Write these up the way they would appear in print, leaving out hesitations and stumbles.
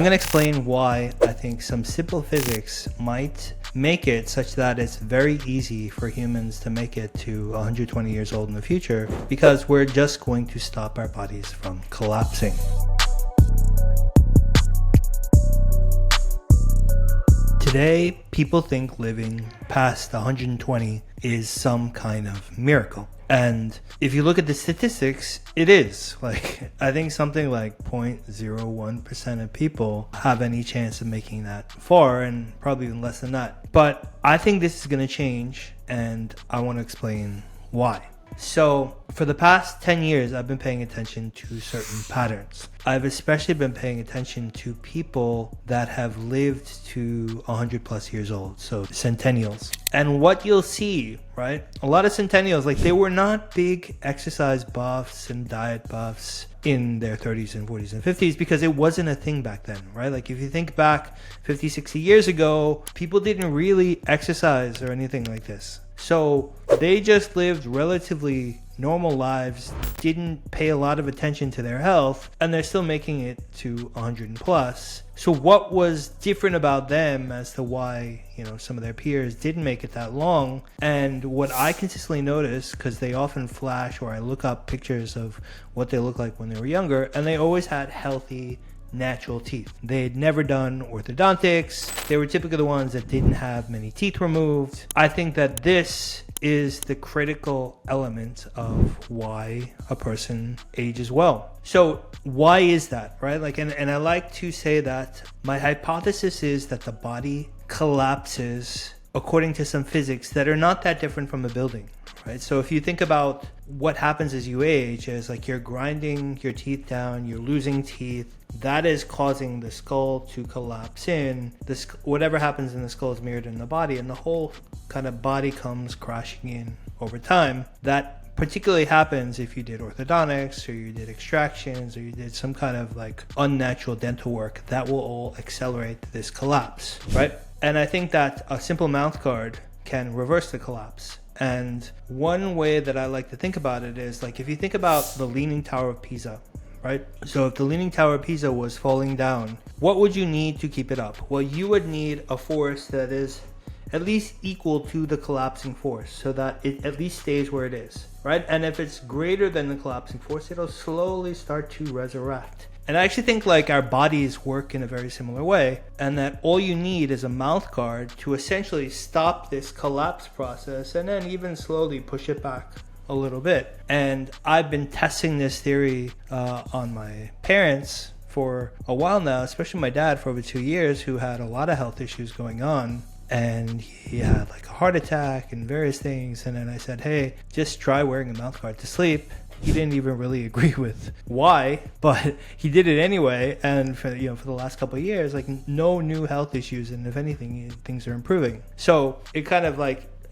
I'm going to explain why I think some simple physics might make it such that it's very easy for humans to make it to 120 years old in the future, because we're just going to stop our bodies from collapsing. Today, people think living past 120 is some kind of miracle. And if you look at the statistics, it is. I think something like 0.01% of people have any chance of making that far, and probably even less than that. But I think this is going to change, and I want to explain why. So for the past 10 years, I've been paying attention to certain patterns. I've especially been paying attention to people that have lived to 100 plus years old, so centennials. And what you'll see, right? A lot of centennials, they were not big exercise buffs and diet buffs in their 30s and 40s and 50s because it wasn't a thing back then, right? If you think back 50, 60 years ago, people didn't really exercise or anything like this. So they just lived relatively normal lives, didn't pay a lot of attention to their health, and they're still making it to 100 plus. So what was different about them as to why, some of their peers didn't make it that long? And what I consistently notice, because they often flash or I look up pictures of what they look like when they were younger, and they always had healthy, natural teeth. They had never done orthodontics. They were typically the ones that didn't have many teeth removed. I think that this is the critical element of why a person ages well. So why is that, right? And I like to say that my hypothesis is that the body collapses according to some physics that are not that different from a building, right? So if you think about what happens as you age, is you're grinding your teeth down, you're losing teeth. That is causing the skull to collapse in. Whatever happens in the skull is mirrored in the body, and the whole kind of body comes crashing in over time. That particularly happens if you did orthodontics, or you did extractions, or you did some kind of unnatural dental work. That will all accelerate this collapse, right? And I think that a simple mouth guard can reverse the collapse. And one way that I like to think about it is if you think about the Leaning Tower of Pisa, right? So if the Leaning Tower of Pisa was falling down, what would you need to keep it up? Well, you would need a force that is at least equal to the collapsing force, so that it at least stays where it is, right? And if it's greater than the collapsing force, it'll slowly start to resurrect. And I actually think our bodies work in a very similar way, and that all you need is a mouth guard to essentially stop this collapse process and then even slowly push it back a little bit. And I've been testing this theory on my parents for a while now, especially my dad for over 2 years, who had a lot of health issues going on. And he had a heart attack and various things. And then I said, hey, just try wearing a mouth guard to sleep. He didn't even really agree with why, but he did it anyway. And for the last couple of years, no new health issues. And if anything, things are improving. So it kind of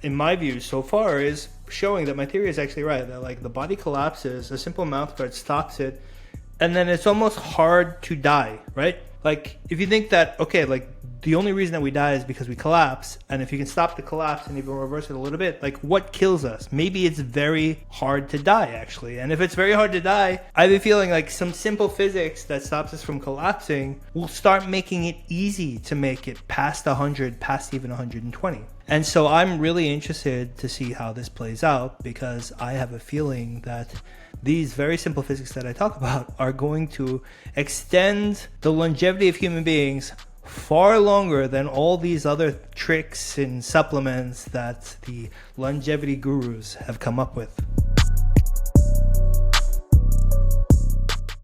in my view so far is showing that my theory is actually right, that the body collapses, a simple mouth guard stops it, and then it's almost hard to die, right? If you think that, okay, the only reason that we die is because we collapse, and if you can stop the collapse and even reverse it a little bit, what kills us? Maybe it's very hard to die, actually. And if it's very hard to die, I've been feeling some simple physics that stops us from collapsing will start making it easy to make it past 100, past even 120. And so I'm really interested to see how this plays out, because I have a feeling that these very simple physics that I talk about are going to extend the longevity of human beings far longer than all these other tricks and supplements that the longevity gurus have come up with.